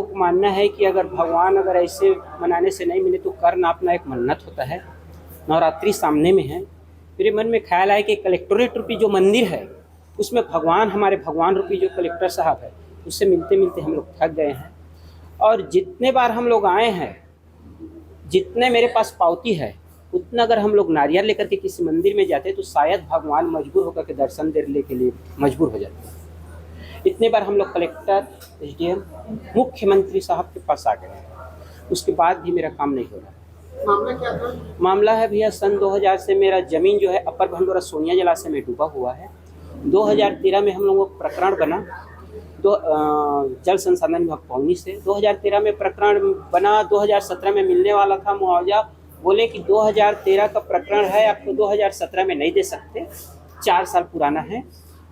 लोगों को मानना है कि अगर भगवान अगर ऐसे मनाने से नहीं मिले तो कर नापना एक मन्नत होता है। नवरात्रि सामने में है। मेरे मन में ख्याल आया कि कलेक्टोरेट रूपी जो मंदिर है उसमें भगवान, हमारे भगवान रूपी जो कलेक्टर साहब है, उससे मिलते मिलते हम लोग थक गए हैं। और जितने बार हम लोग आए हैं, जितने मेरे पास पावती है, उतना अगर हम लोग नारियल लेकर के किसी मंदिर में जाते तो शायद भगवान मजबूर होकर के दर्शन देने के लिए मजबूर हो जाते हैं। इतने बार हम लोग कलेक्टर, एसडीएम, मुख्यमंत्री साहब के पास आ गए हैं, उसके बाद भी मेरा काम नहीं हो रहा। मामला क्या था? मामला है भैया, सन 2000 से मेरा जमीन जो है अपर भंडोरा सोनिया जलाशय में डूबा हुआ है। 2013 में हम लोगों को प्रकरण बना, जल संसाधन विभाग पौनी से 2013 में प्रकरण बना। 2017 में मिलने वाला था मुआवजा, बोले कि 2013 का प्रकरण है, आपको 2017 में नहीं दे सकते, 4 साल पुराना है।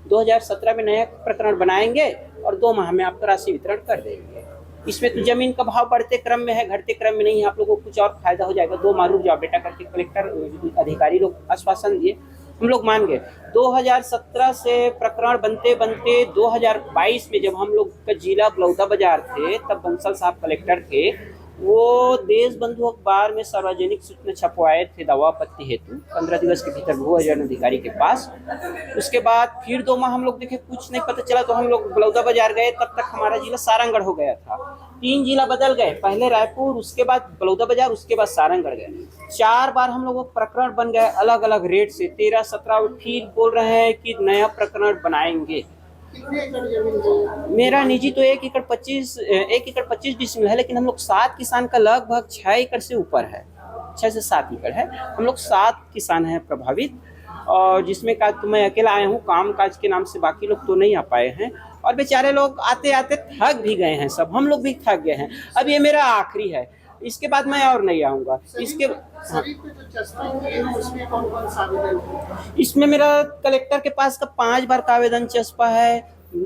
2017 में नया प्रकरण बनाएंगे और 2 माह में आपका राशि वितरण कर देंगे। इसमें तो जमीन का भाव बढ़ते क्रम में है, घटते क्रम में नहीं है। आप लोगों को कुछ और फायदा हो जाएगा, 2 माह रुक जाओ बेटा करके कलेक्टर अधिकारी लोग आश्वासन दिए, हम लोग मान गए। 2017 से प्रकरण बनते बनते 2022 में जब हम लोग का जिला बलौदा बाजार थे, तब बंसल साहब कलेक्टर थे, वो देश बंधु अखबार में सार्वजनिक सूचना छपवाए थे दवा आपत्ति हेतु 15 दिवस के भीतर भू अर्जन अधिकारी के पास। उसके बाद फिर 2 माह हम लोग देखे, कुछ नहीं पता चला, तो हम लोग बलौदा बाजार गए। तब तक हमारा जिला सारंगढ़ हो गया था। 3 जिला बदल गए, पहले रायपुर, उसके बाद बलौदा बाजार, उसके बाद सारंगढ़ गए। 4 बार हम लोगों को प्रकरण बन गए अलग अलग रेट से। 13-17 ठीक बोल रहे हैं कि नया प्रकरण बनाएंगे। कितने एकड़ जमीन है? मेरा निजी तो 1 एकड़ 25 डिसमिल है, लेकिन हम लोग 7 किसान का लगभग 6 एकड़ से ऊपर है, 6 से 7 एकड़ है। हम लोग 7 किसान हैं प्रभावित, और जिसमें का तो मैं अकेला आया हूँ काम काज के नाम से, बाकी लोग तो नहीं आ पाए हैं। और बेचारे लोग आते आते थक भी गए हैं, सब हम लोग भी थक गए हैं। अब ये मेरा आखिरी है, इसके बाद मैं और नहीं आऊँगा। इसमें मेरा कलेक्टर के पास का 5 बार का आवेदन चस्पा है,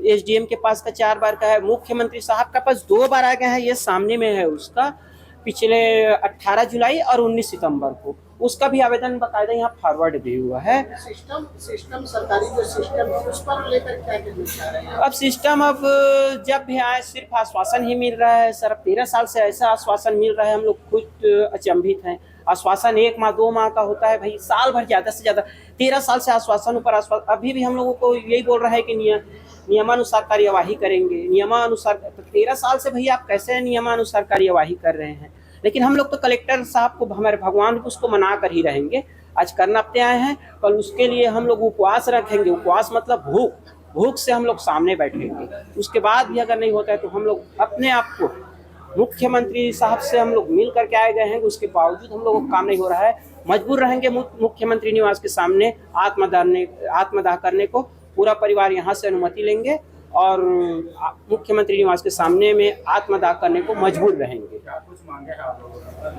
एसडीएम के पास का 4 बार का है, मुख्यमंत्री साहब का पास 2 बार आ गया है, ये सामने में है उसका, पिछले 18 जुलाई और 19 सितंबर को उसका भी आवेदन बकायदा यहाँ फॉरवर्ड भी हुआ है। सिस्टम सरकारी जो सिस्टम है उस पर लेकर क्या कहना चाह रहे हैं? अब सिस्टम, अब जब भी आए सिर्फ आश्वासन ही मिल रहा है सर। 13 साल से ऐसा आश्वासन मिल रहा है, हम लोग खुद अचंभित हैं। आश्वासन 1 माह 2 माह का होता है भाई, साल भर ज़्यादा से ज़्यादा। 13 साल से आश्वासन ऊपर आश्वासन, अभी भी हम लोगों को यही बोल रहा है कि नियमानुसार कार्यवाही करेंगे, नियमानुसार। 13 साल से भैया आप कैसे नियमानुसार कार्यवाही कर रहे हैं? लेकिन हम लोग तो कलेक्टर साहब को, हमारे भगवान को, उसको मना कर ही रहेंगे। आज करनापते आए हैं, कल उसके लिए हम लोग उपवास रखेंगे। उपवास मतलब भूख से हम लोग सामने बैठेंगे। उसके बाद भी अगर नहीं होता है तो हम लोग अपने आप को, मुख्यमंत्री साहब से हम लोग मिल करके आए गए हैं, उसके बावजूद हम लोगों का काम नहीं हो रहा है। मजबूर रहेंगे मुख्यमंत्री निवास के सामने आत्मदाह करने को। पूरा परिवार यहाँ से अनुमति लेंगे और मुख्यमंत्री निवास के सामने में आत्मदाह करने को मजबूर रहेंगे।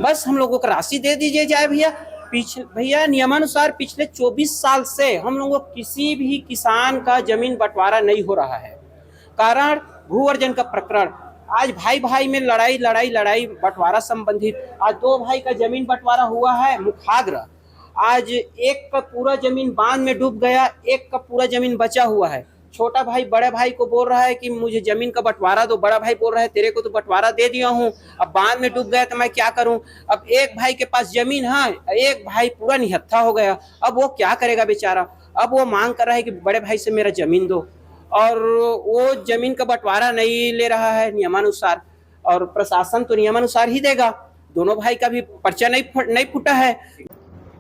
बस हम लोगों को राशि दे दीजिए जाए भैया। भैया नियमानुसार पिछले 24 साल से हम लोगों को किसी भी किसान का जमीन बंटवारा नहीं हो रहा है। कारण भू अर्जन का प्रकरण। आज भाई भाई में लड़ाई बंटवारा संबंधित। आज 2 भाई का जमीन बंटवारा हुआ है मुखाग्र। आज एक का पूरा जमीन बांध में डूब गया, एक का पूरा जमीन बचा हुआ है। छोटा भाई बड़े भाई को बोल रहा है कि मुझे जमीन का बंटवारा दो। बड़ा भाई बोल रहा है तेरे को तो बंटवारा दे दिया हूँ, अब बांध में डूब गया तो मैं क्या करूँ। अब एक भाई के पास जमीन है, एक भाई पूरा निहत्था हो गया, अब वो क्या करेगा बेचारा। अब वो मांग कर रहा है कि बड़े भाई से मेरा जमीन दो, और वो जमीन का बंटवारा नहीं ले रहा है नियमानुसार, और प्रशासन तो नियमानुसार ही देगा। दोनों भाई का भी पर्चा नहीं फूटा है।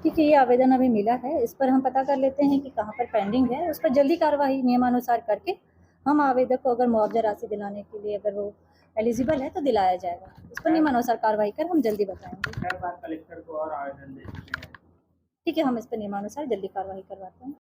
ठीक है, ये आवेदन अभी मिला है, इस पर हम पता कर लेते हैं कि कहाँ पर पेंडिंग है। उस पर जल्दी कार्रवाई नियमानुसार करके हम आवेदक को अगर मुआवजा राशि दिलाने के लिए अगर वो एलिजिबल है तो दिलाया जाएगा। इस पर नियमानुसार कार्रवाई कर हम जल्दी बताएंगे। कलेक्टर को और आवेदन दे चुके हैं। ठीक है, हम इस पर नियमानुसार जल्दी कार्रवाई करवाते हैं।